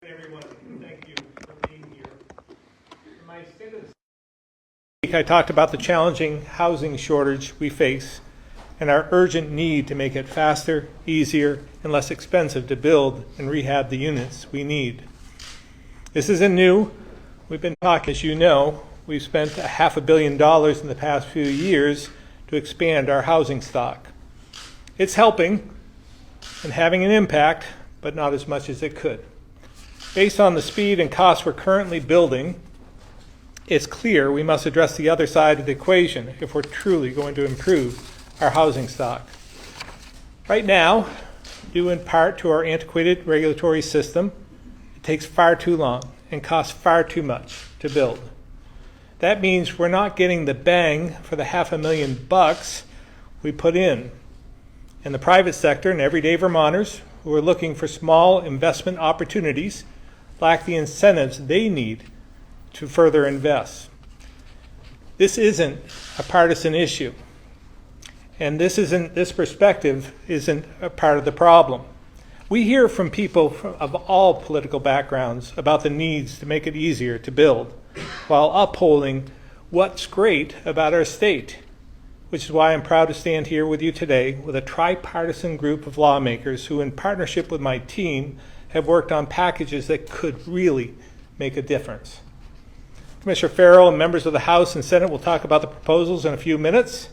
Everyone, thank you for being here. In my state of the week, I talked about the challenging housing shortage we face and our urgent need to make it faster, easier, and less expensive to build and rehab the units we need. This isn't new. We've been talking, as you know, we've spent $500 million in the past few years to expand our housing stock. It's helping and having an impact, but not as much as it could. Based on the speed and cost we're currently building, it's clear we must address the other side of the equation if we're truly going to improve our housing stock. Right now, due in part to our antiquated regulatory system, it takes far too long and costs far too much to build. That means we're not getting the bang for the $500,000 we put in. In the private sector and everyday Vermonters who are looking for small investment opportunities lack the incentives they need to further invest. This isn't a partisan issue, and this perspective isn't a part of the problem. We hear from people of all political backgrounds about the needs to make it easier to build while upholding what's great about our state, which is why I'm proud to stand here with you today with a tripartisan group of lawmakers who, in partnership with my team, have worked on packages that could really make a difference. Commissioner Farrell and members of the House and Senate will talk about the proposals in a few minutes,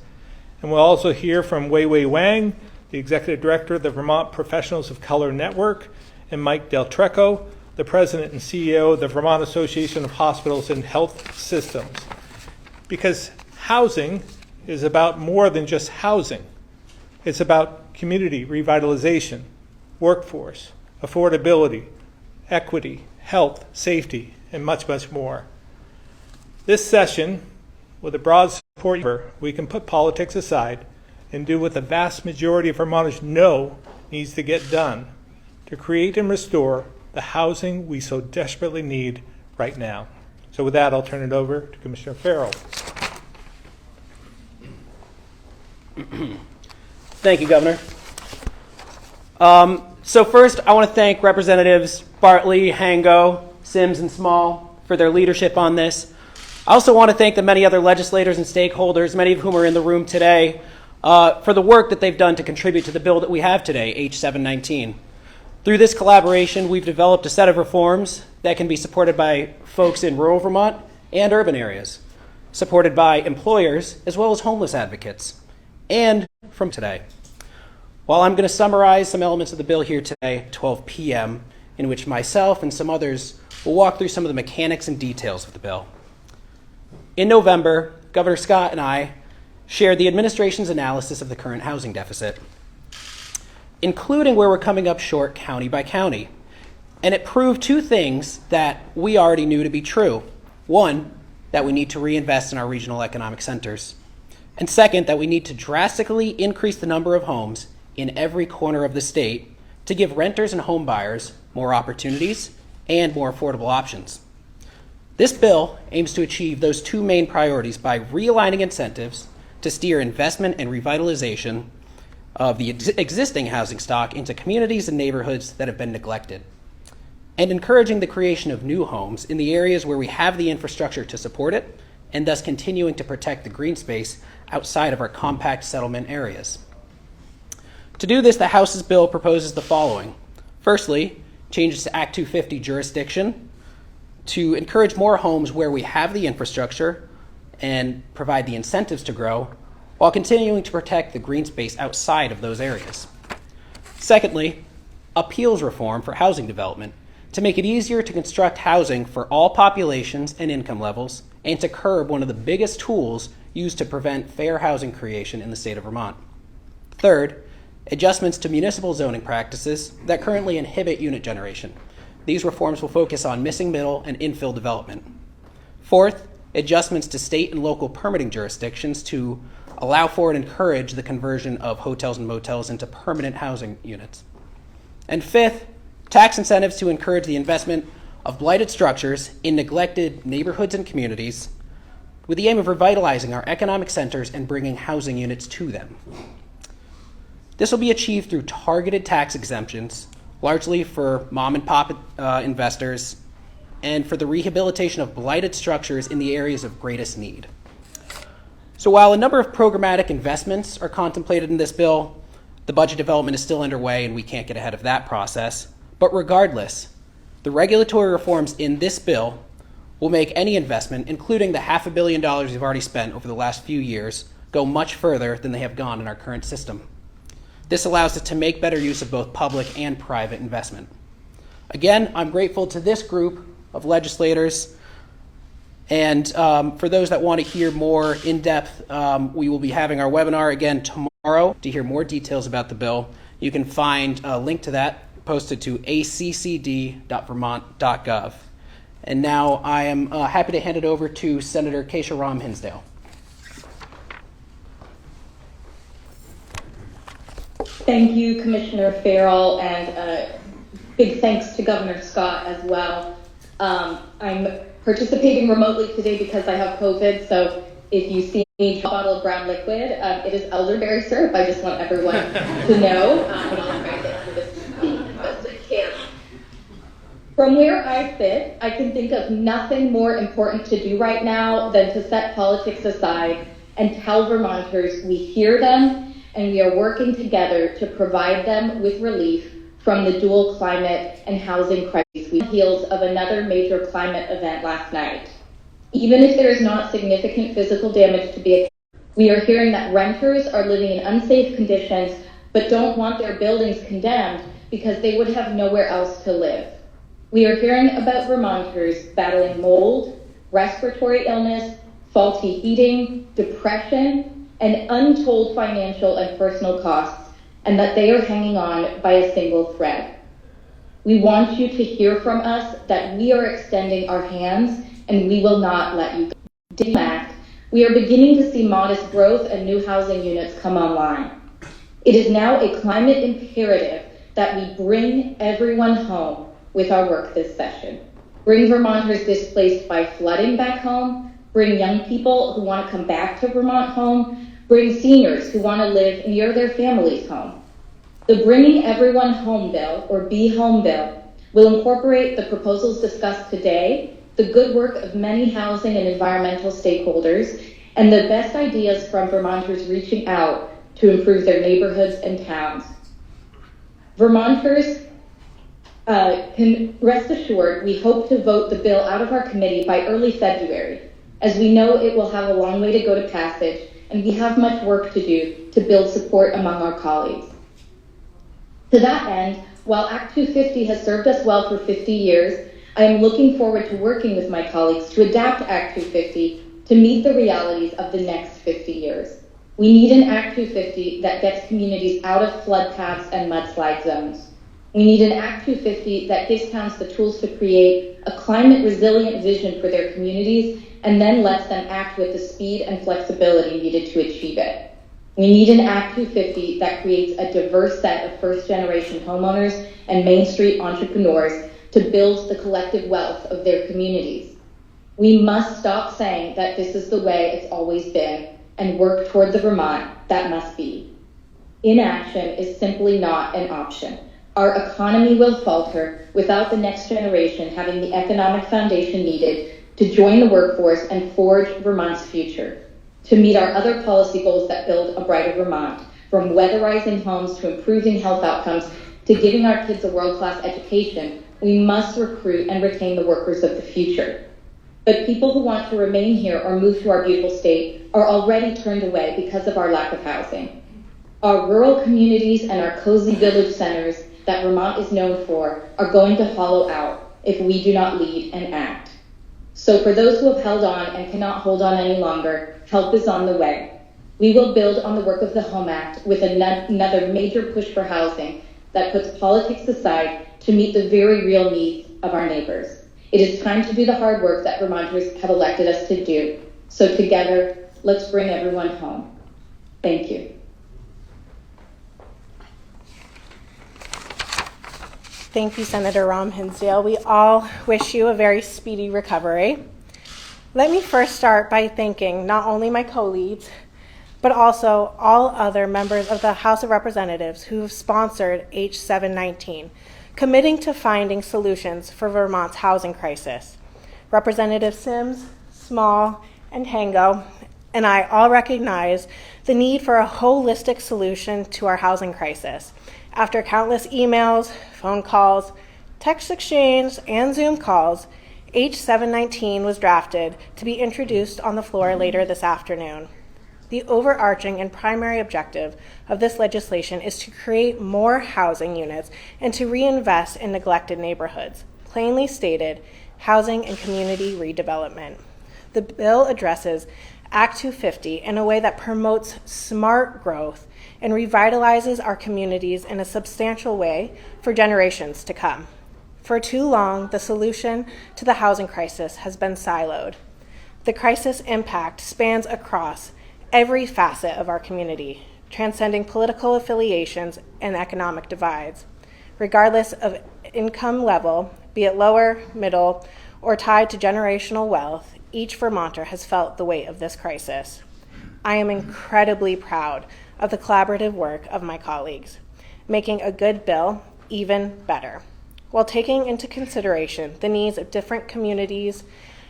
and we'll also hear from Wei Wei Wang, the Executive Director of the Vermont Professionals of Color Network, and Mike Del Trecco, the President and CEO of the Vermont Association of Hospitals and Health Systems. Because housing is about more than just housing. It's about community revitalization, workforce, affordability, equity, health, safety, and much, much more. This session, with a broad support, we can put politics aside and do what the vast majority of Vermonters know needs to get done to create and restore the housing we so desperately need right now. So with that, I'll turn it over to Commissioner Farrell. Thank you, Governor. So first, I want to thank Representatives Bartley, Hango, Sims, and Small for their leadership on this. I also want to thank the many other legislators and stakeholders, many of whom are in the room today, for the work that they've done to contribute to the bill that we have today, H 719. Through this collaboration, we've developed a set of reforms that can be supported by folks in rural Vermont and urban areas, supported by employers as well as homeless advocates, and from today. While I'm going to summarize some elements of the bill here today at 12 p.m., in which myself and some others will walk through some of the mechanics and details of the bill. In November, Governor Scott and I shared the administration's analysis of the current housing deficit, including where we're coming up short county by county. And it proved two things that we already knew to be true. One, that we need to reinvest in our regional economic centers. And second, that we need to drastically increase the number of homes in every corner of the state to give renters and home buyers more opportunities and more affordable options. This bill aims to achieve those two main priorities by realigning incentives to steer investment and revitalization of the existing housing stock into communities and neighborhoods that have been neglected, and encouraging the creation of new homes in the areas where we have the infrastructure to support it, and thus continuing to protect the green space outside of our compact settlement areas. To do this, the House's bill proposes the following. Firstly, changes to Act 250 jurisdiction to encourage more homes where we have the infrastructure and provide the incentives to grow, while continuing to protect the green space outside of those areas. Secondly, appeals reform for housing development to make it easier to construct housing for all populations and income levels, and to curb one of the biggest tools used to prevent fair housing creation in the state of Vermont. Third, adjustments to municipal zoning practices that currently inhibit unit generation. These reforms will focus on missing middle and infill development. Fourth, adjustments to state and local permitting jurisdictions to allow for and encourage the conversion of hotels and motels into permanent housing units. And fifth, tax incentives to encourage the investment of blighted structures in neglected neighborhoods and communities with the aim of revitalizing our economic centers and bringing housing units to them. This will be achieved through targeted tax exemptions largely for mom and pop investors, and for the rehabilitation of blighted structures in the areas of greatest need. So while a number of programmatic investments are contemplated in this bill, the budget development is still underway and we can't get ahead of that process. But regardless, the regulatory reforms in this bill will make any investment, including the $500 million we've already spent over the last few years, go much further than they have gone in our current system. This allows us to make better use of both public and private investment. Again, I'm grateful to this group of legislators. And for those that want to hear more in depth, we will be having our webinar again tomorrow to hear more details about the bill. You can find a link to that posted to accd.vermont.gov. And now I am happy to hand it over to Senator Keisha Ram Hinsdale. Thank you, Commissioner Farrell, and big thanks to Governor Scott as well. I'm participating remotely today because I have COVID, so if you see me a bottle of brown liquid, it is elderberry syrup. I just want everyone to know. I'll try to get through this as best I can. From where I sit, I can think of nothing more important to do right now than to set politics aside and tell Vermonters we hear them and we are working together to provide them with relief from the dual climate and housing crisis on the heels of another major climate event last night. Even if there is not significant physical damage to be, we are hearing that renters are living in unsafe conditions but don't want their buildings condemned because they would have nowhere else to live. We are hearing about Vermonters battling mold, respiratory illness, faulty heating, depression, and untold financial and personal costs, and that they are hanging on by a single thread. We want you to hear from us that we are extending our hands and we will not let you go. In fact, we are beginning to see modest growth and new housing units come online. It is now a climate imperative that we bring everyone home with our work this session. Bring Vermonters displaced by flooding back home, bring young people who want to come back to Vermont home, bring seniors who want to live near their families' home. The Bringing Everyone Home Bill, or Be Home Bill, will incorporate the proposals discussed today, the good work of many housing and environmental stakeholders, and the best ideas from Vermonters reaching out to improve their neighborhoods and towns. Vermonters can rest assured we hope to vote the bill out of our committee by early February, as we know it will have a long way to go to passage and we have much work to do to build support among our colleagues. To that end, while Act 250 has served us well for 50 years, I am looking forward to working with my colleagues to adapt Act 250 to meet the realities of the next 50 years. We need an Act 250 that gets communities out of flood paths and mudslide zones. We need an Act 250 that gives towns the tools to create a climate resilient vision for their communities and then lets them act with the speed and flexibility needed to achieve it. We need an Act 250 that creates a diverse set of first-generation homeowners and Main Street entrepreneurs to build the collective wealth of their communities. We must stop saying that this is the way it's always been and work toward the Vermont that must be. Inaction is simply not an option. Our economy will falter without the next generation having the economic foundation needed to join the workforce and forge Vermont's future. To meet our other policy goals that build a brighter Vermont, from weatherizing homes to improving health outcomes to giving our kids a world-class education, we must recruit and retain the workers of the future. But people who want to remain here or move to our beautiful state are already turned away because of our lack of housing. Our rural communities and our cozy village centers that Vermont is known for are going to hollow out if we do not lead and act. So for those who have held on and cannot hold on any longer, help is on the way. We will build on the work of the Home Act with another major push for housing that puts politics aside to meet the very real needs of our neighbors. It is time to do the hard work that Vermonters have elected us to do. So together, let's bring everyone home. Thank you. Thank you, Senator Ram Hinsdale. We all wish you a very speedy recovery. Let me first start by thanking not only my co-leads, but also all other members of the House of Representatives who have sponsored H719 committing to finding solutions for Vermont's housing crisis. Representative Sims, Small, and Hango and I all recognize the need for a holistic solution to our housing crisis. After countless emails, phone calls, text exchange, and Zoom calls, H719 was drafted to be introduced on the floor later this afternoon. The overarching and primary objective of this legislation is to create more housing units and to reinvest in neglected neighborhoods. Plainly stated, housing and community redevelopment. The bill addresses Act 250 in a way that promotes smart growth and revitalizes our communities in a substantial way for generations to come. For too long, the solution to the housing crisis has been siloed. The crisis impact spans across every facet of our community, transcending political affiliations and economic divides. Regardless of income level, be it lower, middle, or tied to generational wealth, each Vermonter has felt the weight of this crisis. I am incredibly proud of the collaborative work of my colleagues, making a good bill even better, while taking into consideration the needs of different communities,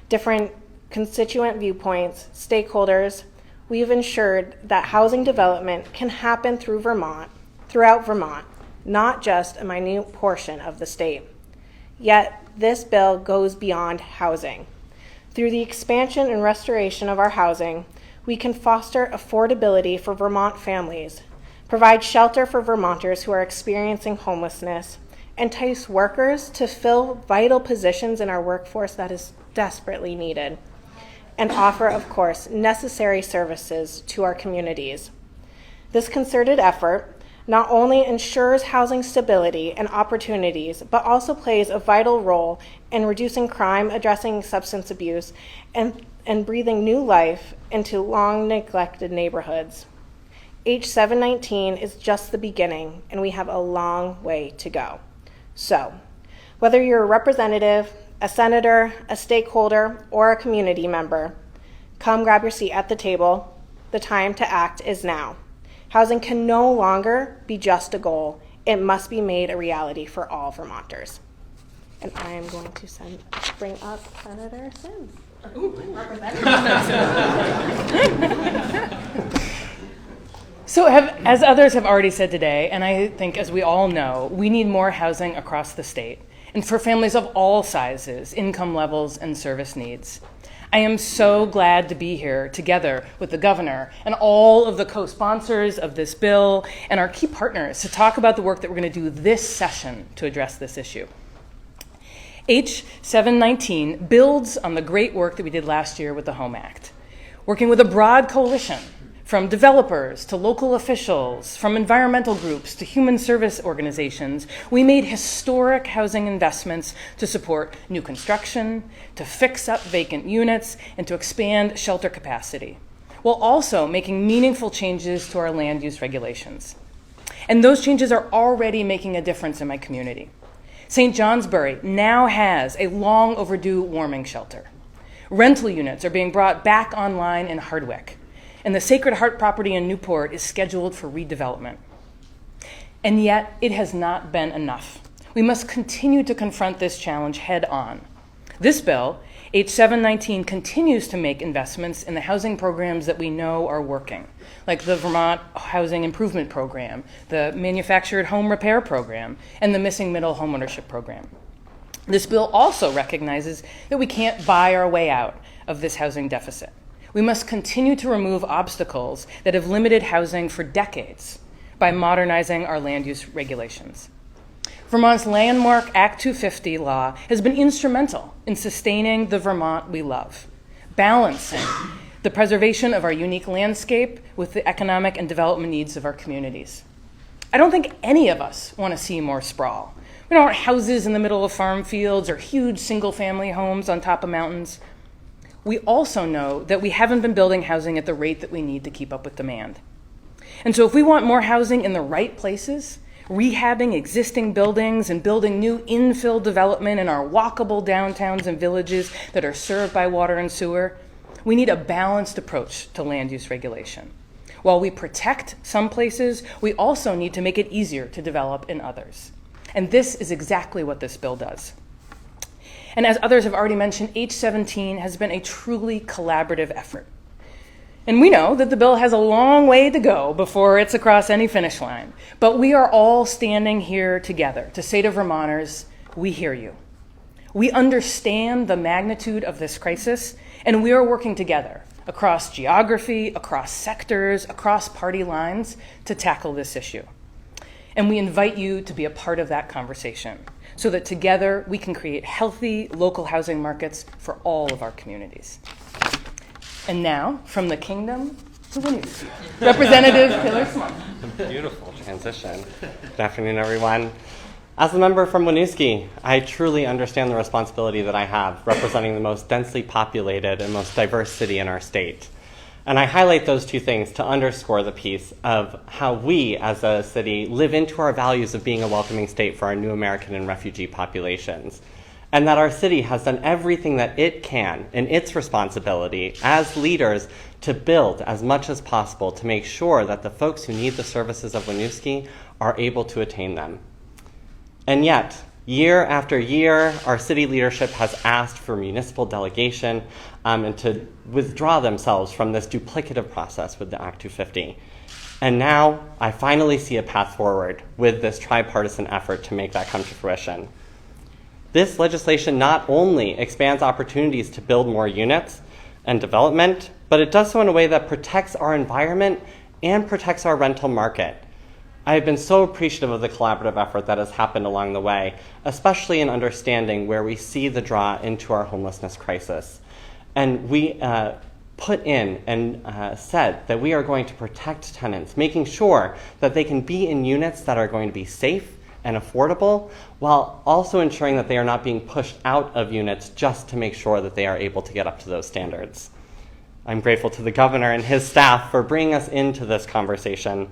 different constituent viewpoints, stakeholders. We've ensured that housing development can happen throughout Vermont, not just a minute portion of the state. Yet, this bill goes beyond housing. Through the expansion and restoration of our housing, we can foster affordability for Vermont families, provide shelter for Vermonters who are experiencing homelessness, entice workers to fill vital positions in our workforce that is desperately needed, and offer, of course, necessary services to our communities. This concerted effort not only ensures housing stability and opportunities, but also plays a vital role in reducing crime, addressing substance abuse, and breathing new life into long neglected neighborhoods. H719 is just the beginning, and we have a long way to go. So, whether you're a representative, a senator, a stakeholder, or a community member, come grab your seat at the table. The time to act is now. Housing can no longer be just a goal. It must be made a reality for all Vermonters. And I am going to bring up Senator Sims. So as others have already said today, and I think as we all know, we need more housing across the state, and for families of all sizes, income levels, and service needs. I am so glad to be here together with the governor and all of the co-sponsors of this bill and our key partners to talk about the work that we're going to do this session to address this issue. H719 builds on the great work that we did last year with the Home Act, working with a broad coalition from developers to local officials, from environmental groups to human service organizations. We made historic housing investments to support new construction, to fix up vacant units, and to expand shelter capacity, while also making meaningful changes to our land use regulations. And those changes are already making a difference in my community. St. Johnsbury now has a long overdue warming shelter. Rental units are being brought back online in Hardwick, and the Sacred Heart property in Newport is scheduled for redevelopment. And yet, it has not been enough. We must continue to confront this challenge head on. This bill, H719, continues to make investments in the housing programs that we know are working, like the Vermont Housing Improvement Program, the Manufactured Home Repair Program, and the Missing Middle Homeownership Program. This bill also recognizes that we can't buy our way out of this housing deficit. We must continue to remove obstacles that have limited housing for decades by modernizing our land use regulations. Vermont's landmark Act 250 law has been instrumental in sustaining the Vermont we love, balancing the preservation of our unique landscape with the economic and development needs of our communities. I don't think any of us want to see more sprawl. We don't want houses in the middle of farm fields or huge single-family homes on top of mountains. We also know that we haven't been building housing at the rate that we need to keep up with demand. And so if we want more housing in the right places, rehabbing existing buildings and building new infill development in our walkable downtowns and villages that are served by water and sewer, we need a balanced approach to land use regulation. While we protect some places, we also need to make it easier to develop in others. And this is exactly what this bill does. And as others have already mentioned, H17 has been a truly collaborative effort. And we know that the bill has a long way to go before it's across any finish line. But we are all standing here together to say to Vermonters, we hear you. We understand the magnitude of this crisis, and we are working together across geography, across sectors, across party lines to tackle this issue. And we invite you to be a part of that conversation so that together we can create healthy local housing markets for all of our communities. And now, from the kingdom to Winooski, Representative Taylor Smart. Beautiful transition. Good afternoon, everyone. As a member from Winooski, I truly understand the responsibility that I have representing the most densely populated and most diverse city in our state. And I highlight those two things to underscore the piece of how we as a city live into our values of being a welcoming state for our new American and refugee populations. And that our city has done everything that it can in its responsibility as leaders to build as much as possible to make sure that the folks who need the services of Winooski are able to attain them. And yet, year after year, our city leadership has asked for municipal delegation and to withdraw themselves from this duplicative process with the Act 250. And now, I finally see a path forward with this tripartisan effort to make that come to fruition. This legislation not only expands opportunities to build more units and development, but it does so in a way that protects our environment and protects our rental market. I have been so appreciative of the collaborative effort that has happened along the way, especially in understanding where we see the draw into our homelessness crisis. And we put in and said that we are going to protect tenants, making sure that they can be in units that are going to be safe and affordable, while also ensuring that they are not being pushed out of units just to make sure that they are able to get up to those standards. I'm grateful to the governor and his staff for bringing us into this conversation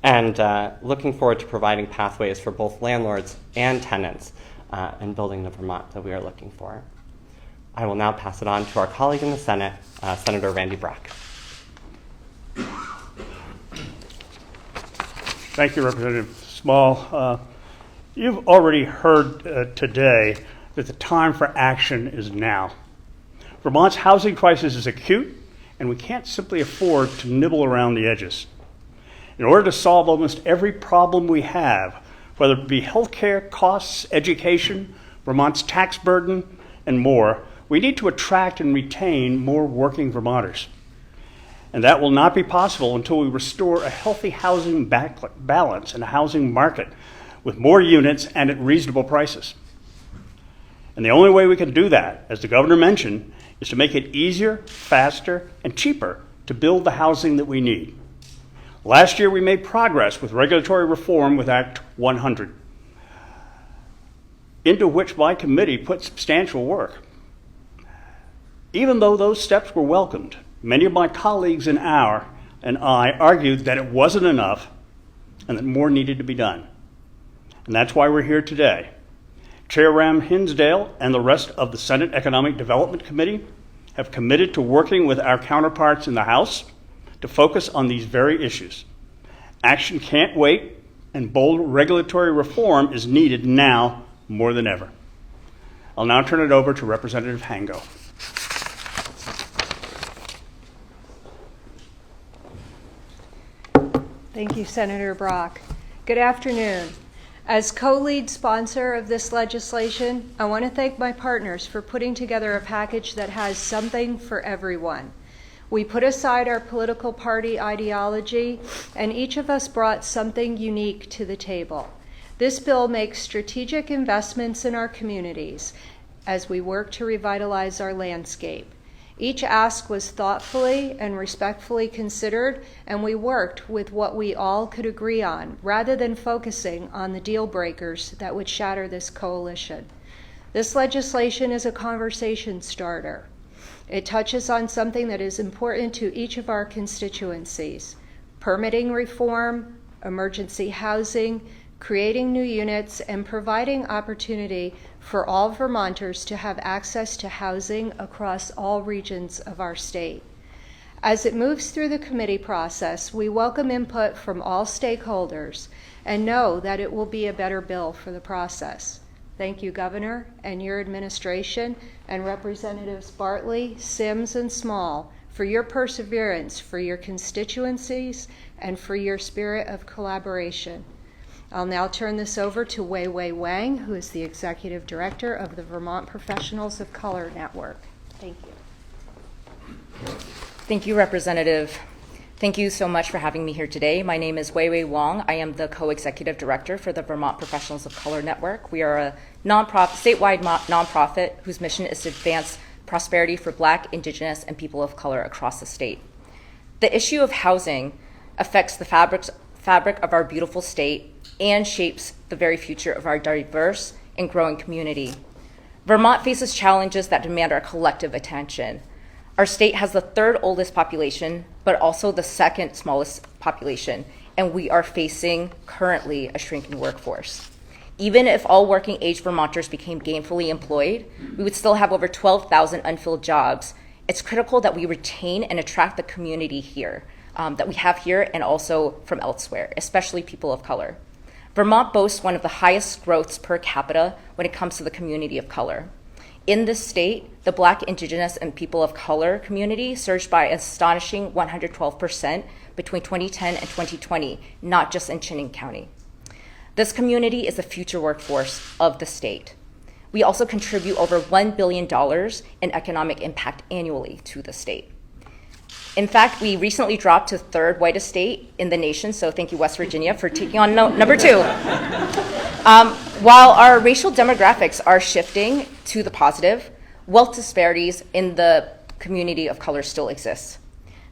and looking forward to providing pathways for both landlords and tenants and building the Vermont that we are looking for. I will now pass it on to our colleague in the Senate, Senator Randy Brock. Thank you, Representative Small. You've already heard today that the time for action is now. Vermont's housing crisis is acute, and we can't simply afford to nibble around the edges. In order to solve almost every problem we have, whether it be healthcare costs, education, Vermont's tax burden, and more, we need to attract and retain more working Vermonters. And that will not be possible until we restore a healthy housing balance in a housing market with more units and at reasonable prices. And the only way we can do that, as the governor mentioned, is to make it easier, faster, and cheaper to build the housing that we need. Last year, we made progress with regulatory reform with Act 100, into which my committee put substantial work. Even though those steps were welcomed, many of my colleagues and I argued that it wasn't enough and that more needed to be done. And that's why we're here today. Chair Ram Hinsdale and the rest of the Senate Economic Development Committee have committed to working with our counterparts in the House to focus on these very issues. Action can't wait, and bold regulatory reform is needed now more than ever. I'll now turn it over to Representative Hango. Thank you, Senator Brock. Good afternoon. As co-lead sponsor of this legislation, I want to thank my partners for putting together a package that has something for everyone. We put aside our political party ideology, and each of us brought something unique to the table. This bill makes strategic investments in our communities as we work to revitalize our landscape. Each ask was thoughtfully and respectfully considered, and we worked with what we all could agree on, rather than focusing on the deal breakers that would shatter this coalition. This legislation is a conversation starter. It touches on something that is important to each of our constituencies: permitting reform, emergency housing, creating new units, and providing opportunity for all Vermonters to have access to housing across all regions of our state. As it moves through the committee process, we welcome input from all stakeholders and know that it will be a better bill for the process. Thank you, Governor, and your administration, and Representatives Bartley, Sims, and Small for your perseverance, for your constituencies, and for your spirit of collaboration. I'll now turn this over to Wei Wei Wang, who is the Executive Director of the Vermont Professionals of Color Network. Thank you. Thank you, Representative. Thank you so much for having me here today. My name is Wei Wei Wang. I am the co-executive director for the Vermont Professionals of Color Network. We are a statewide nonprofit whose mission is to advance prosperity for Black, Indigenous, and people of color across the state. The issue of housing affects the fabric of our beautiful state and shapes the very future of our diverse and growing community. Vermont faces challenges that demand our collective attention. Our state has the third oldest population, but also the second smallest population, and we are facing currently a shrinking workforce. Even if all working age Vermonters became gainfully employed, we would still have over 12,000 unfilled jobs. It's critical that we retain and attract the community here, that we have here and also from elsewhere, especially people of color. Vermont boasts one of the highest growths per capita when it comes to the community of color. In this state, the Black, Indigenous, and people of color community surged by an astonishing 112% between 2010 and 2020, not just in Chittenden County. This community is the future workforce of the state. We also contribute over $1 billion in economic impact annually to the state. In fact, we recently dropped to third whitest state in the nation, so thank you, West Virginia, for taking on number 2. While our racial demographics are shifting to the positive, wealth disparities in the community of color still exist.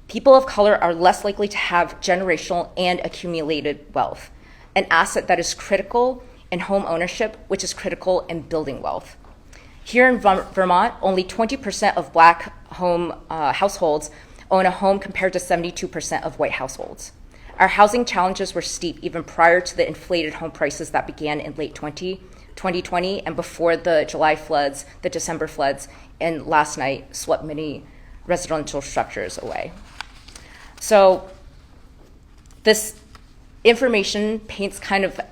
People of color are less likely to have generational and accumulated wealth, an asset that is critical in home ownership, which is critical in building wealth. Here in Vermont, only 20% of Black households own a home compared to 72% of white households. Our housing challenges were steep even prior to the inflated home prices that began in late 2020 and before the July floods, the December floods, and last night swept many residential structures away. So this information paints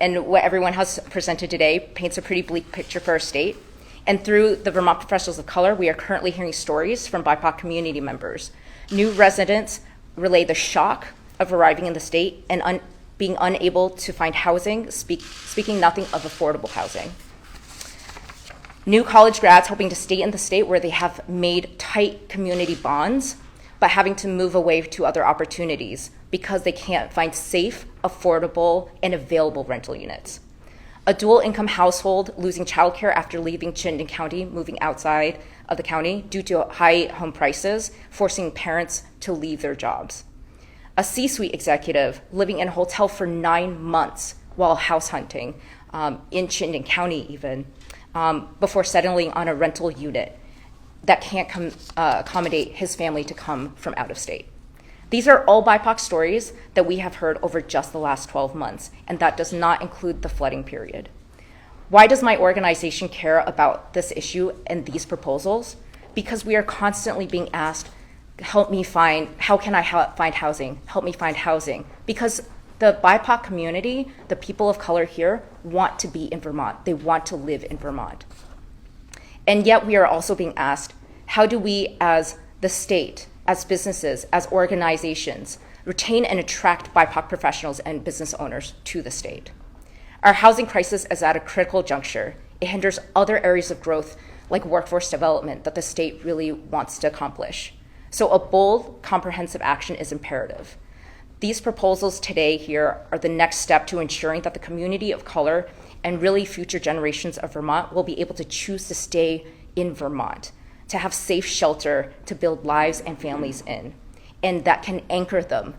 and what everyone has presented today paints a pretty bleak picture for our state. And through the Vermont Professionals of Color, we are currently hearing stories from BIPOC community members. New residents relay the shock of arriving in the state and being unable to find housing, speaking nothing of affordable housing. New college grads hoping to stay in the state where they have made tight community bonds, but having to move away to other opportunities because they can't find safe, affordable, and available rental units. A dual income household losing childcare after leaving Chittenden County, moving outside of the county due to high home prices, forcing parents to leave their jobs. A C-suite executive living in a hotel for 9 months while house hunting in Chittenden County even, before settling on a rental unit that can't accommodate his family to come from out of state. These are all BIPOC stories that we have heard over just the last 12 months, and that does not include the flooding period. Why does my organization care about this issue and these proposals? Because we are constantly being asked, how can I find housing? Help me find housing. Because the BIPOC community, the people of color here, want to be in Vermont. They want to live in Vermont. And yet we are also being asked, how do we as the state, as businesses, as organizations, retain and attract BIPOC professionals and business owners to the state? Our housing crisis is at a critical juncture. It hinders other areas of growth like workforce development that the state really wants to accomplish. So a bold, comprehensive action is imperative. These proposals today here are the next step to ensuring that the community of color and really future generations of Vermont will be able to choose to stay in Vermont, to have safe shelter to build lives and families in, and that can anchor them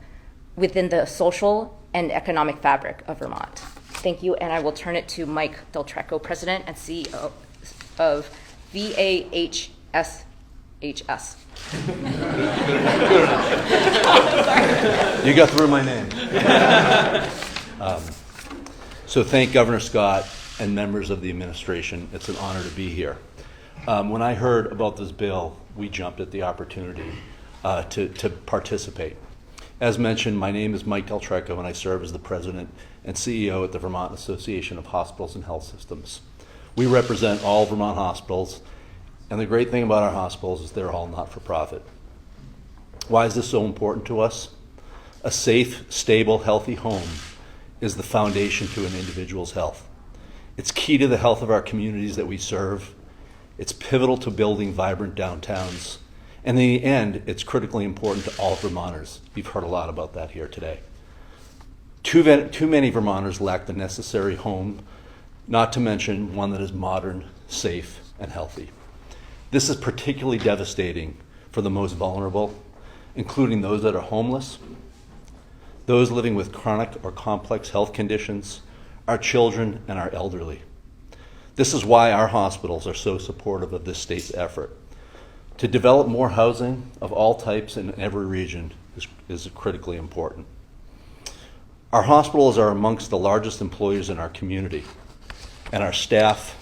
within the social and economic fabric of Vermont. Thank you, and I will turn it to Mike Del Trecco, President and CEO of VAHSHS. You got through my name. So thank Governor Scott and members of the administration. It's an honor to be here. When I heard about this bill, we jumped at the opportunity. to participate. As mentioned, my name is Mike Del Treco, and I serve as the president and CEO at the Vermont Association of Hospitals and Health Systems. We represent all Vermont hospitals, and the great thing about our hospitals is they're all not-for-profit. Why is this so important to us? A safe, stable, healthy home is the foundation to an individual's health. It's key to the health of our communities that we serve. It's pivotal to building vibrant downtowns. And in the end, it's critically important to all Vermonters. You've heard a lot about that here today. Too many Vermonters lack the necessary home, not to mention one that is modern, safe, and healthy. This is particularly devastating for the most vulnerable, including those that are homeless, those living with chronic or complex health conditions, our children, and our elderly. This is why our hospitals are so supportive of this state's effort. To develop more housing of all types in every region is critically important. Our hospitals are amongst the largest employers in our community, and our staff,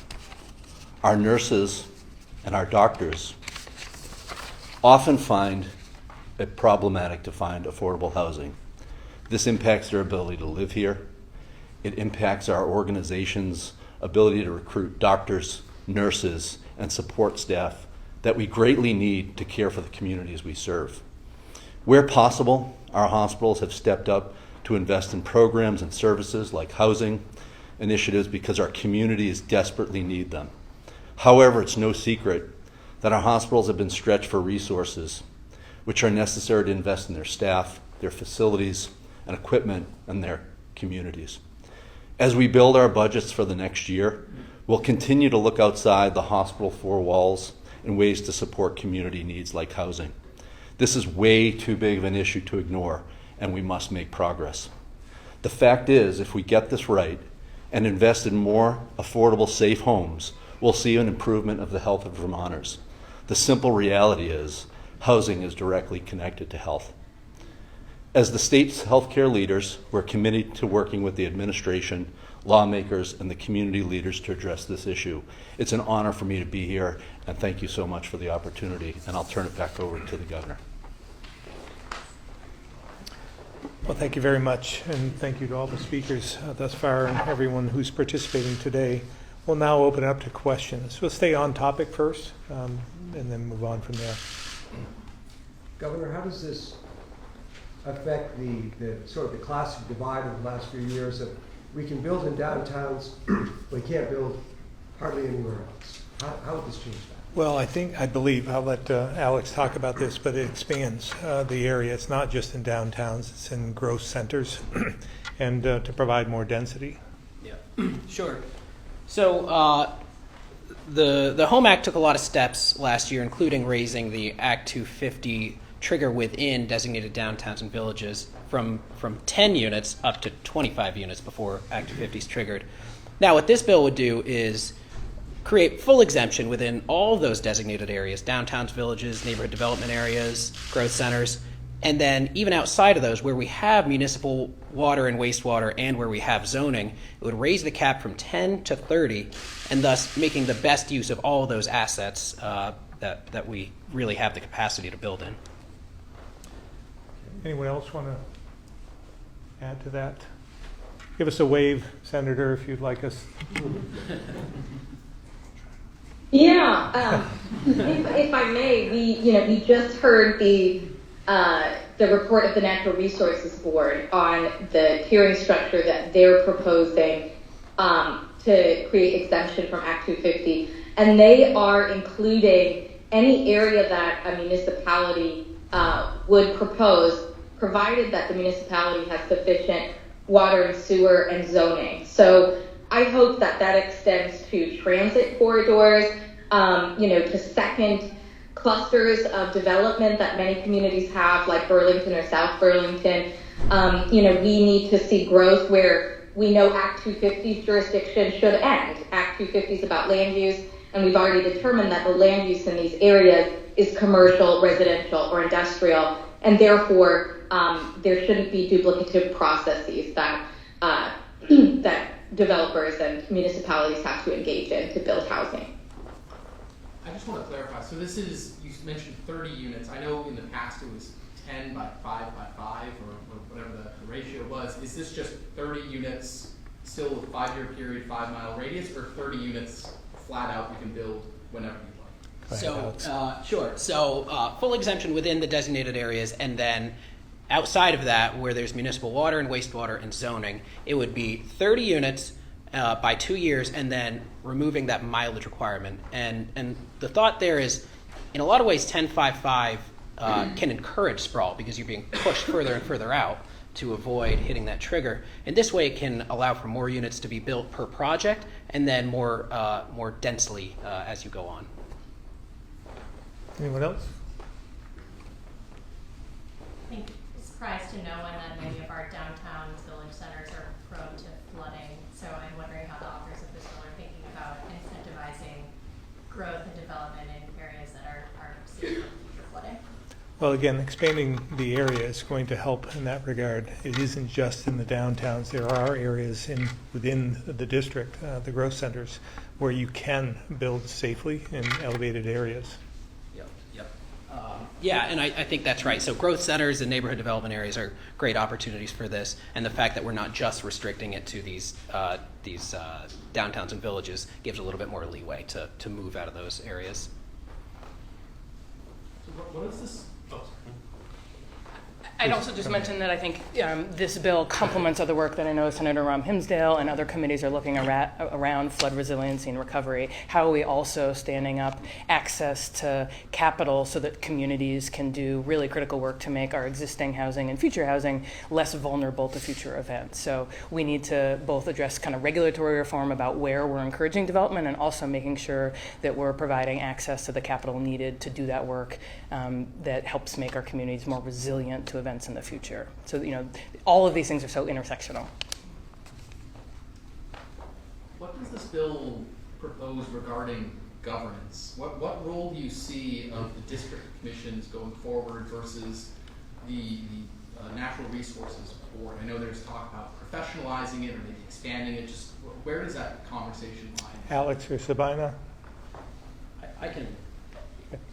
our nurses, and our doctors often find it problematic to find affordable housing. This impacts their ability to live here. It impacts our organization's ability to recruit doctors, nurses, and support staff that we greatly need to care for the communities we serve. Where possible, our hospitals have stepped up to invest in programs and services like housing initiatives because our communities desperately need them. However, it's no secret that our hospitals have been stretched for resources which are necessary to invest in their staff, their facilities, and equipment, and their communities. As we build our budgets for the next year, we'll continue to look outside the hospital four walls in ways to support community needs like housing. This is way too big of an issue to ignore, and we must make progress. The fact is, if we get this right and invest in more affordable, safe homes, we'll see an improvement of the health of Vermonters. The simple reality is, housing is directly connected to health. As the state's healthcare leaders, we're committed to working with the administration, lawmakers, and the community leaders to address this issue. It's an honor for me to be here, and thank you so much for the opportunity, and I'll turn it back over to the governor. Well, thank you very much, and thank you to all the speakers thus far and everyone who's participating today. We'll now open it up to questions. We'll stay on topic first, and then move on from there. Governor, how does this affect the sort of the classic divide of the last few years of we can build in downtowns, we can't build hardly anywhere else? How would this change that? Well, I believe, I'll let Alex talk about this, but it expands the area. It's not just in downtowns, it's in growth centers, and to provide more density. Yeah, sure. So the Home Act took a lot of steps last year, including raising the Act 250 trigger within designated downtowns and villages from 10 units up to 25 units before Act 250 is triggered. Now, what this bill would do is create full exemption within all of those designated areas, downtowns, villages, neighborhood development areas, growth centers, and then even outside of those where we have municipal water and wastewater and where we have zoning, it would raise the cap from 10 to 30, and thus making the best use of all of those assets that we really have the capacity to build in. Anyone else want to add to that? Give us a wave, Senator, if you'd like us. Yeah, if I may, we just heard the report of the Natural Resources Board on the tiering structure that they're proposing to create exemption from Act 250, and they are including any area that a municipality would propose, provided that the municipality has sufficient water and sewer and zoning. So I hope that extends to transit corridors, to second clusters of development that many communities have, like Burlington or South Burlington. We need to see growth where we know Act 250's jurisdiction should end. Act 250 is about land use, and we've already determined that the land use in these areas is commercial, residential, or industrial, and therefore there shouldn't be duplicative processes that that developers and municipalities have to engage in to build housing. I just want to clarify. So this is, you mentioned 30 units. I know in the past it was 10 by 5 by 5 or whatever the ratio was. Is this just 30 units, still a 5-year period, 5-mile radius, or 30 units flat out you can build whenever you like? So, sure. So, full exemption within the designated areas, and then outside of that, where there's municipal water and wastewater and zoning, it would be 30 units by 2 years, and then removing that mileage requirement. And the thought there is, in a lot of ways, 10-5-5 can encourage sprawl because you're being pushed further and further out to avoid hitting that trigger. And this way, it can allow for more units to be built per project, and then more densely as you go on. Anyone else? I think it's surprised to no one that many of our downtowns, village centers are prone to flooding. So I'm wondering how the authors of this bill are thinking about incentivizing growth and development in areas that are safe from future flooding. Well, again, expanding the area is going to help in that regard. It isn't just in the downtowns. There are areas within the district, the growth centers, where you can build safely in elevated areas. Yeah, and I think that's right. So growth centers and neighborhood development areas are great opportunities for this, and the fact that we're not just restricting it to these downtowns and villages gives a little bit more leeway to move out of those areas. So what is this? Oh, I'd also just mention that I think this bill complements other work that I know Senator Rom Himsdale and other committees are looking around flood resiliency and recovery. How are we also standing up access to capital so that communities can do really critical work to make our existing housing and future housing less vulnerable to future events? So we need to both address kind of regulatory reform about where we're encouraging development and also making sure that we're providing access to the capital needed to do that work that helps make our communities more resilient to events in the future. So, all of these things are so intersectional. What does this bill propose regarding governance? What role do you see of the district commissions going forward versus the natural resources board? I know there's talk about professionalizing it or maybe expanding it. Just where does that conversation lie? Alex or Sabina? I can.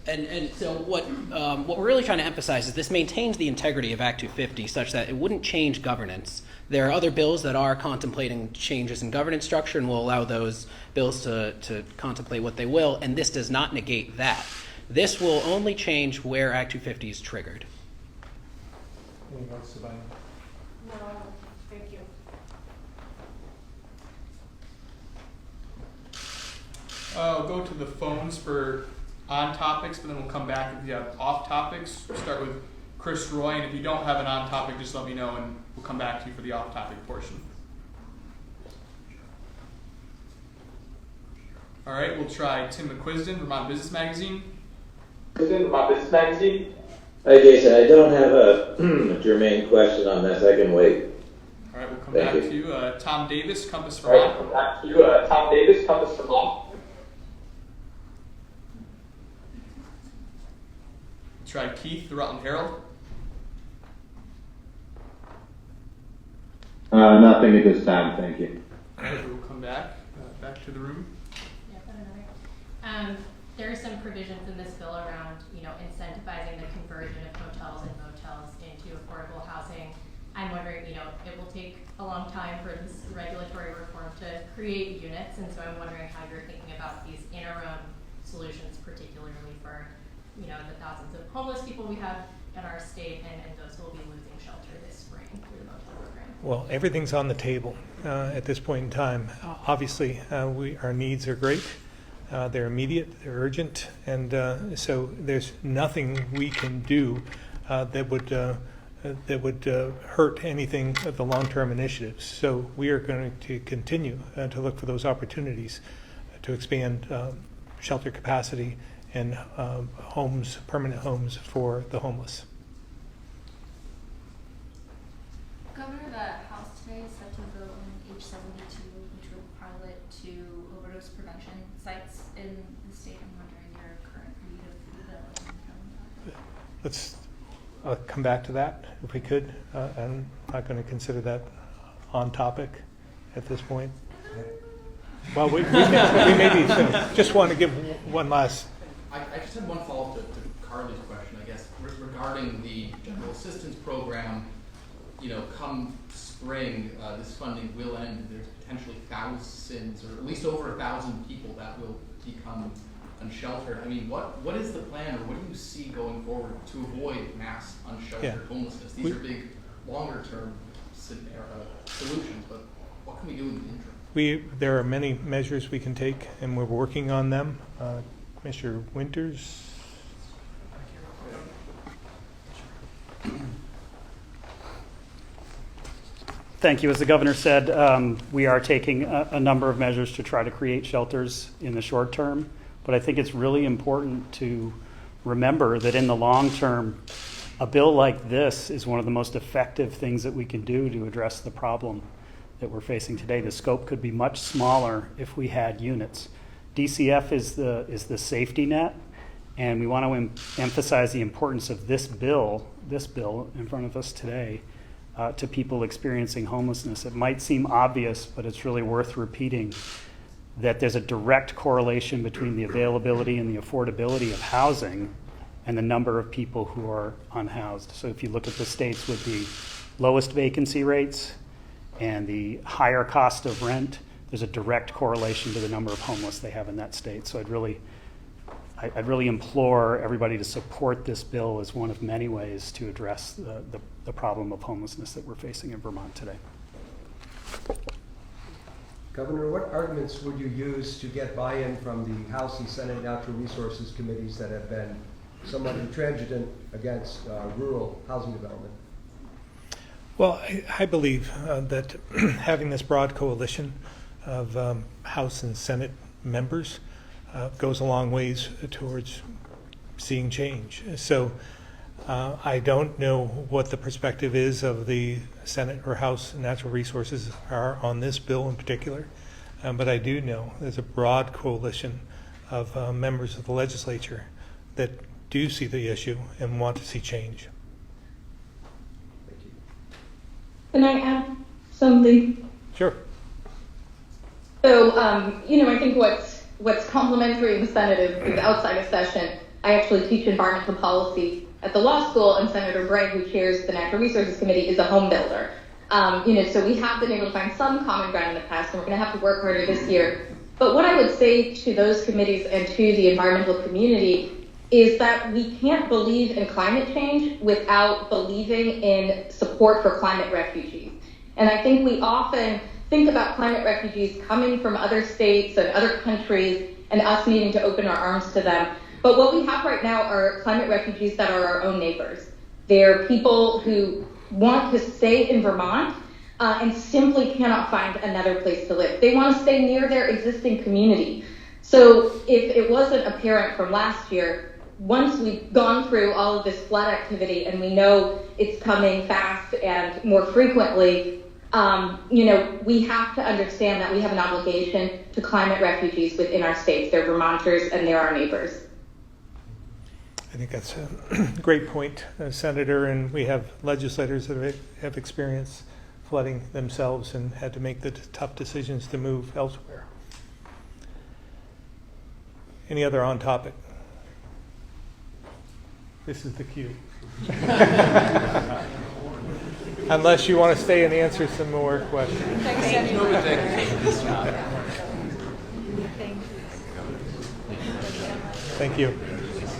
And so what we're really trying to emphasize is this maintains the integrity of Act 250 such that it wouldn't change governance. There are other bills that are contemplating changes in governance structure and will allow those bills to contemplate what they will, and this does not negate that. This will only change where Act 250 is triggered. Anyone else, Sabina? No, thank you. I'll go to the phones for on topics, but then we'll come back if you have off topics. We'll start with Chris Roy, and if you don't have an on topic, just let me know and we'll come back to you for the off topic portion. All right, we'll try Tim McQuisden, Vermont Business Magazine. Hi, Jason. I don't have a germane question on this. I can wait. All right, we'll come Thank back you. to you. Tom Davis, Compass Vermont. Try Keith, the Rutland Herald. Nothing at this time. Thank you. All right, we'll come back to the room. Yeah, put another. There are some provisions in this bill around, incentivizing the conversion of hotels and motels into affordable housing. I'm wondering, it will take a long time for this regulatory reform to create units, and so I'm wondering how you're thinking about these interim solutions, particularly for, the thousands of homeless people we have in our state and those who will be losing shelter this spring through the motel program. Well, everything's on the table at this point in time. Obviously, our needs are great. They're immediate, they're urgent, and so there's nothing we can do that would hurt anything of the long-term initiatives. So we are going to continue to look for those opportunities to expand shelter capacity and homes, permanent homes for the homeless. Governor, the House today is set to vote on H-72, which would pilot 2 overdose prevention sites in the state. I'm wondering your current read of the bill. Let's come back to that if we could. I'm not going to consider that on topic at this point. Well, we may be soon. Just want to give one last I just had one follow-up to Carly's question, I guess, regarding the general assistance program. Come spring, this funding will end. There's potentially thousands, or at least over 1,000 people that will become unsheltered. I mean, what is the plan, or what do you see going forward to avoid mass unsheltered homelessness? These are big, longer-term solutions, but what can we do in the interim? There are many measures we can take, and we're working on them. Commissioner Winters. Thank you. As the governor said, we are taking a number of measures to try to create shelters in the short term, but I think it's really important to remember that in the long term, a bill like this is one of the most effective things that we can do to address the problem that we're facing today. The scope could be much smaller if we had units. DCF is the safety net, and we want to emphasize the importance of this bill in front of us today to people experiencing homelessness. It might seem obvious, but it's really worth repeating that there's a direct correlation between the availability and the affordability of housing and the number of people who are unhoused. So if you look at the states with the lowest vacancy rates and the higher cost of rent, there's a direct correlation to the number of homeless they have in that state. So I'd really implore everybody to support this bill as one of many ways to address the problem of homelessness that we're facing in Vermont today. Governor, what arguments would you use to get buy-in from the House and Senate Natural Resources Committees that have been somewhat intransigent against rural housing development? Well, I believe that having this broad coalition of House and Senate members goes a long ways towards seeing change. So I don't know what the perspective is of the Senate or House Natural Resources are on this bill in particular, but I do know there's a broad coalition of members of the legislature that do see the issue and want to see change. Thank you. Can I add something? Sure. So, I think what's complementary in the Senate is outside of session. I actually teach environmental policy at the law school, and Senator Bray, who chairs the Natural Resources Committee, is a home builder. So we have been able to find some common ground in the past, and we're going to have to work harder this year. But what I would say to those committees and to the environmental community is that we can't believe in climate change without believing in support for climate refugees. And I think we often think about climate refugees coming from other states and other countries and us needing to open our arms to them. But what we have right now are climate refugees that are our own neighbors. They're people who want to stay in Vermont and simply cannot find another place to live. They want to stay near their existing community. So if it wasn't apparent from last year, once we've gone through all of this flood activity and we know it's coming fast and more frequently, we have to understand that we have an obligation to climate refugees within our states. They're Vermonters and they're our neighbors. I think that's a great point, Senator, and we have legislators that have experienced flooding themselves and had to make the tough decisions to move elsewhere. Any other on topic? This is the cue. Unless you want to stay and answer some more questions. Thank you.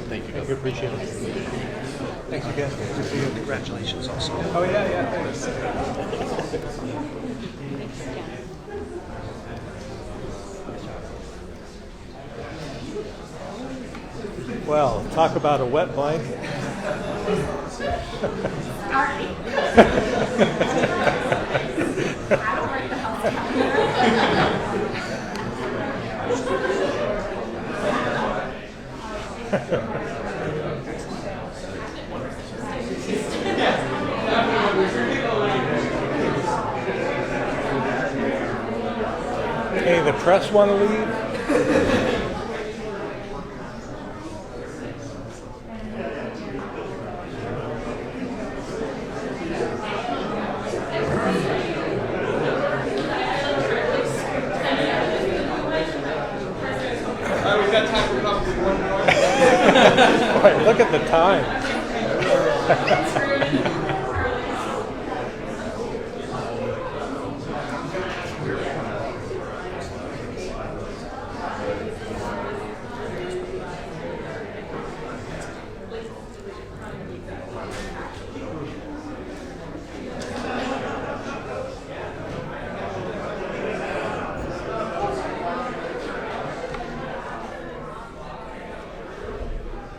Thank you. I appreciate it. Thanks again. Good to see you. Congratulations also. Oh, yeah, thanks. Well, talk about a wet blanket. Hey, the press want to leave? We've got time for probably one more. Boy, look at the time.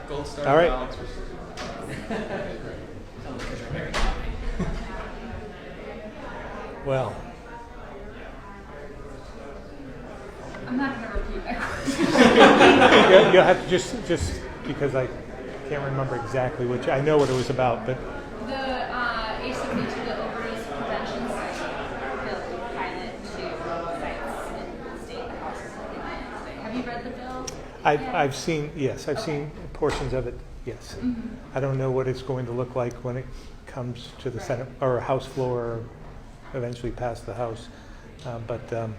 Gold star. All right. Alex. Well, I'm not going to repeat my question. you'll have to just because I can't remember exactly which. I know what it was about, but The H72, the overdose prevention site bill pilot to sites in the state House is looking at. Have you read the bill? I've seen portions of it. Yes, I don't know what it's going to look like when it comes to the Senate or House floor, or eventually past the House. But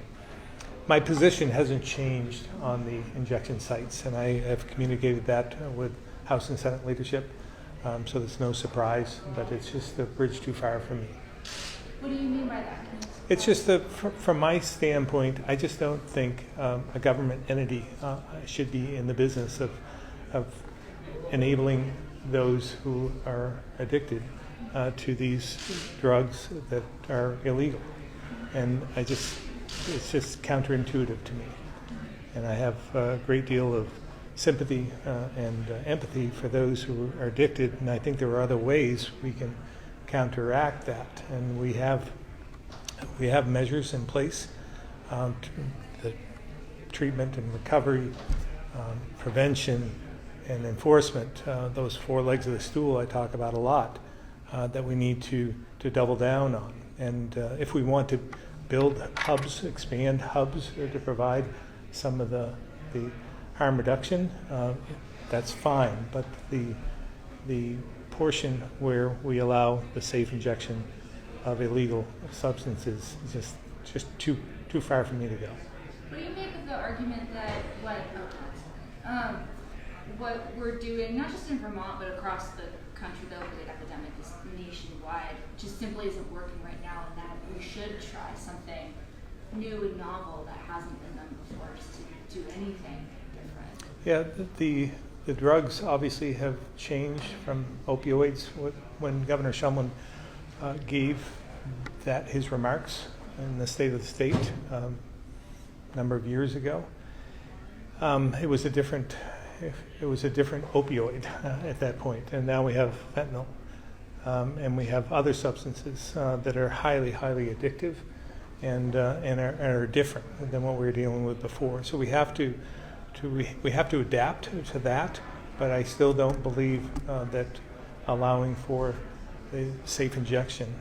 my position hasn't changed on the injection sites, and I have communicated that with House and Senate leadership. So there's no surprise, but it's just a bridge too far for me. What do you mean by that? It's just that from my standpoint, I just don't think a government entity should be in the business of enabling those who are addicted to these drugs that are illegal. And it's just counterintuitive to me. And I have a great deal of sympathy and empathy for those who are addicted, and I think there are other ways we can counteract that. And we have measures in place, the treatment and recovery, prevention and enforcement, those four legs of the stool I talk about a lot, that we need to double down on. And if we want to build hubs, expand hubs to provide some of the harm reduction, that's fine. But the portion where we allow the safe injection of illegal substances is just too far for me to go. What do you make of the argument that what we're doing, not just in Vermont, but across the country, the opioid epidemic is nationwide, just simply isn't working right now, and that we should try something new and novel that hasn't been done before, just to do anything different? Yeah, the drugs obviously have changed from opioids. When Governor Shumlin gave his remarks in the State of the State a number of years ago, it was a different opioid at that point, and now we have fentanyl, and we have other substances that are highly addictive, and are different than what we were dealing with before. So we have to adapt to that, but I still don't believe that allowing for the safe injection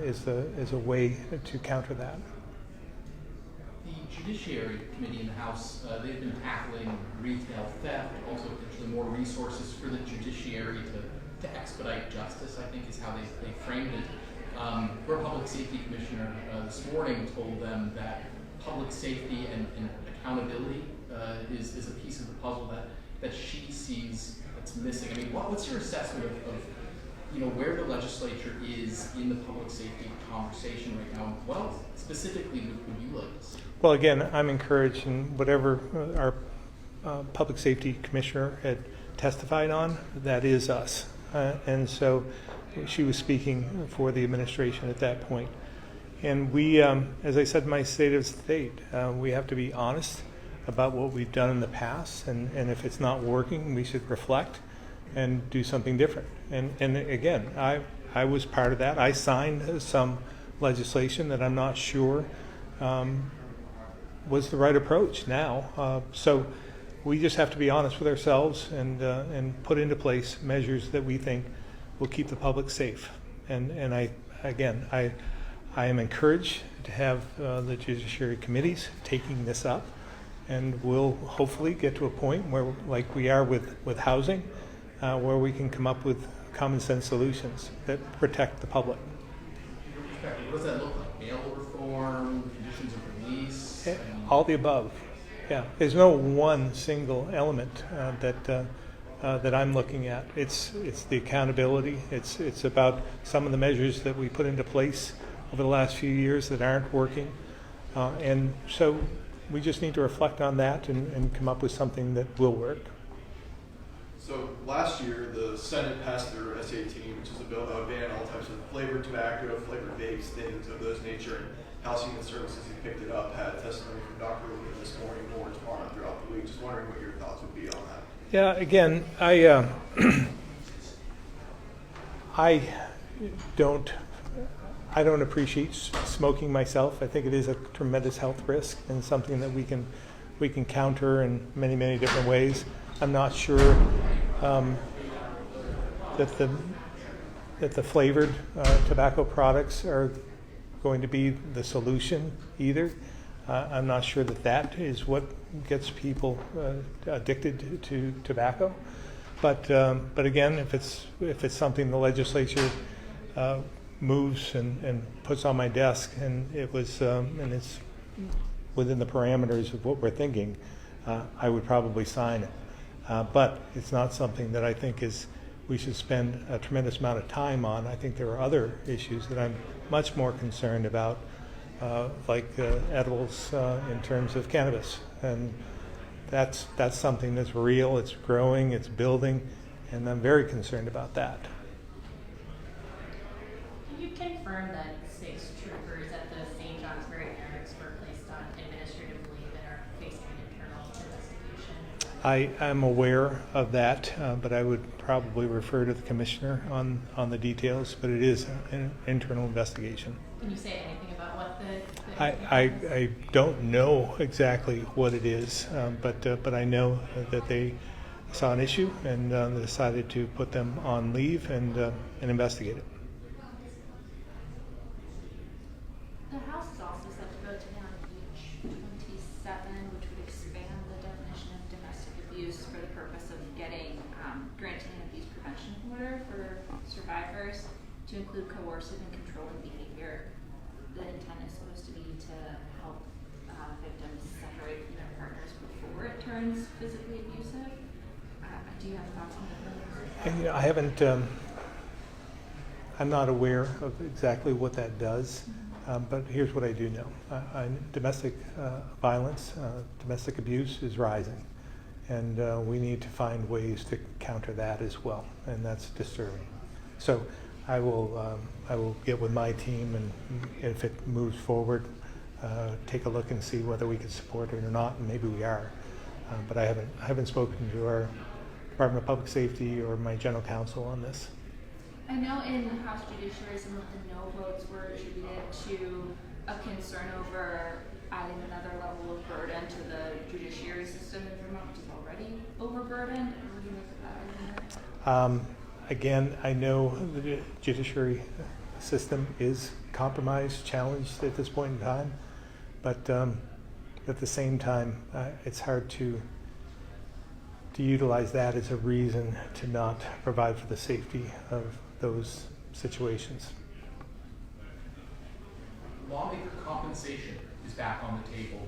is a way to counter that. The Judiciary Committee in the House, they've been tackling retail theft, also potentially more resources for the judiciary to expedite justice, I think is how they framed it. Our Public Safety Commissioner this morning told them that public safety and accountability is a piece of the puzzle that she sees that's missing. I mean, what's your assessment of where the legislature is in the public safety conversation right now? What else specifically would you like to see? Well, again, I'm encouraged in whatever our Public Safety Commissioner had testified on, that is us. And so she was speaking for the administration at that point. And we, as I said in my State of the State, we have to be honest about what we've done in the past, and if it's not working, we should reflect and do something different. And again, I was part of that. I signed some legislation that I'm not sure was the right approach now. So we just have to be honest with ourselves and put into place measures that we think will keep the public safe. And I am encouraged to have the Judiciary Committees taking this up, and we'll hopefully get to a point where, like we are with housing, where we can come up with common sense solutions that protect the public. What does that look like? Bail reform, conditions of release? All the above. Yeah, there's no one single element that that I'm looking at. It's the accountability. It's about some of the measures that we put into place over the last few years that aren't working. And so we just need to reflect on that and come up with something that will work. So last year, the Senate passed their S18, which is a bill that would ban all types of flavored tobacco, flavored vapes, things of those nature. And House Human Services, who picked it up, had testimony from Dr. Levine this morning, more tomorrow throughout the week. Just wondering what your thoughts would be on that. Yeah, again, I don't appreciate smoking myself. I think it is a tremendous health risk and something that we can counter in many, many different ways. I'm not sure that the flavored tobacco products are going to be the solution either. I'm not sure that is what gets people addicted to tobacco. But again, if it's something the legislature moves and puts on my desk, and it's within the parameters of what we're thinking, I would probably sign it. But it's not something that I think we should spend a tremendous amount of time on. I think there are other issues that I'm much more concerned about, like edibles in terms of cannabis. And that's something that's real, it's growing, it's building, and I'm very concerned about that. Can you confirm that 6 troopers at the St. Johnsbury barracks were placed on administrative leave and are facing an internal investigation? I am aware of that, but I would probably refer to the commissioner on the details, but it is an internal investigation. Can you say anything about what the I don't know exactly what it is, but I know that they saw an issue and they decided to put them on leave and investigate it. The House is also set to vote today on H27, which would expand the definition of domestic abuse for the purpose of granting an abuse prevention order for survivors to include coercive and controlling behavior. The intent is supposed to be to help victims separate from their partners before it turns physically abusive. Do you have thoughts on that? And, I haven't. I'm not aware of exactly what that does, but here's what I do know: domestic violence, domestic abuse is rising, and we need to find ways to counter that as well, and that's disturbing. So I will get with my team, and if it moves forward, take a look and see whether we can support it or not, and maybe we are. But I haven't spoken to our Department of Public Safety or my general counsel on this. I know in House Judiciary some of the no votes were attributed to a concern over adding another level of burden to the judiciary system in Vermont, which is already overburdened. What do you make of that? Again, I know the judiciary system is compromised, challenged at this point in time, but at the same time, it's hard to utilize that as a reason to not provide for the safety of those situations. Lawmaker compensation is back on the table.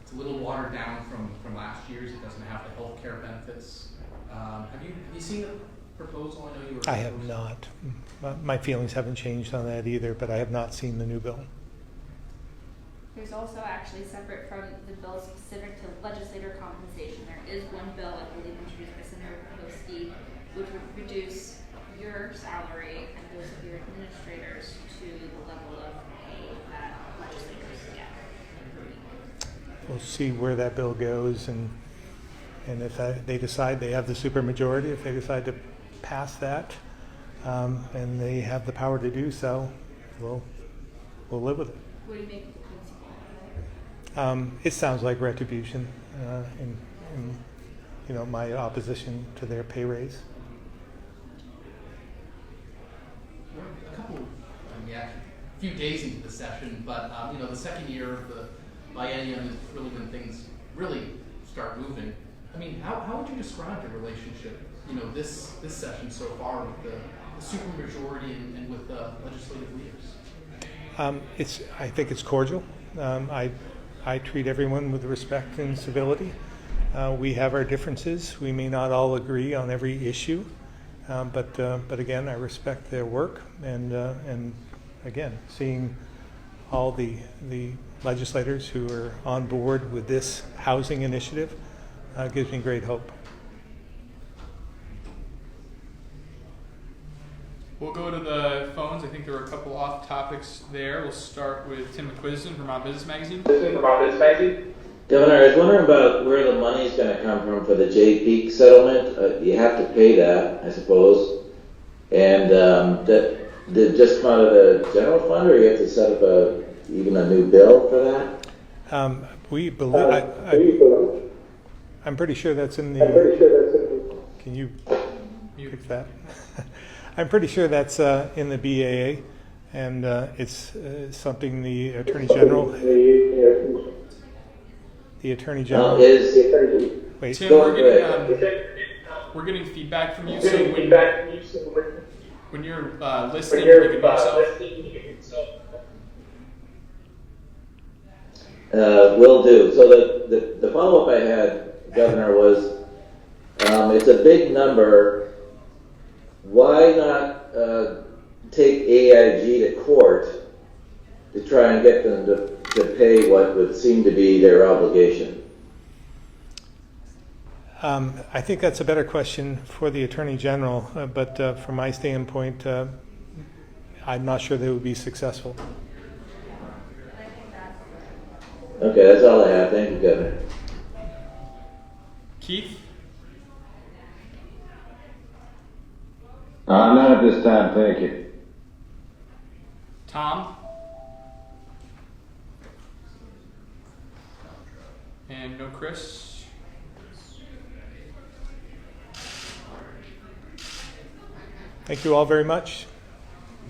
It's a little watered down from last year's. It doesn't have the health care benefits. Have you seen the proposal? I know you were. I have not. My feelings haven't changed on that either, but I have not seen the new bill. There's also actually separate from the bill specific to legislator compensation. There is one bill, I believe, introduced by Senator Poski, which would reduce your salary and those of your administrators to the level of pay that legislators get. We'll see where that bill goes, and if they decide they have the supermajority, if they decide to pass that, and they have the power to do so, we'll live with it. What do you make of the principle? It sounds like retribution, in my opposition to their pay raise. A few days into the session, but the second year of the biennium is really when things really start moving. I mean, how would you describe the relationship, this session so far with the supermajority and with the legislative leaders? I think it's cordial. I treat everyone with respect and civility, We have our differences. We may not all agree on every issue, but again, I respect their work, and again, seeing all the legislators who are on board with this housing initiative gives me great hope. We'll go to the phones. I think there were a couple off topics there. We'll start with Tim McQuiston, Vermont Business Magazine. Governor, I was wondering about where the money's going to come from for the J Peak settlement. You have to pay that, I suppose. And that did just come out of the general fund, or you have to set up even a new bill for that? We believe. I'm pretty sure that's in the. Can you fix that? I'm pretty sure that's in the BAA, and it's something the Attorney General. The Attorney General. Wait. Tim, we're getting feedback from you. So when you're listening, you can mute yourself. Will do. So the follow-up I had, Governor, was it's a big number. Why not take AIG to court to try and get them to pay what would seem to be their obligation? I think that's a better question for the Attorney General, but from my standpoint, I'm not sure they would be successful. Okay, that's all I have. Thank you, Governor. Keith? Not at this time, thank you. Tom? And no Chris? Thank you all very much.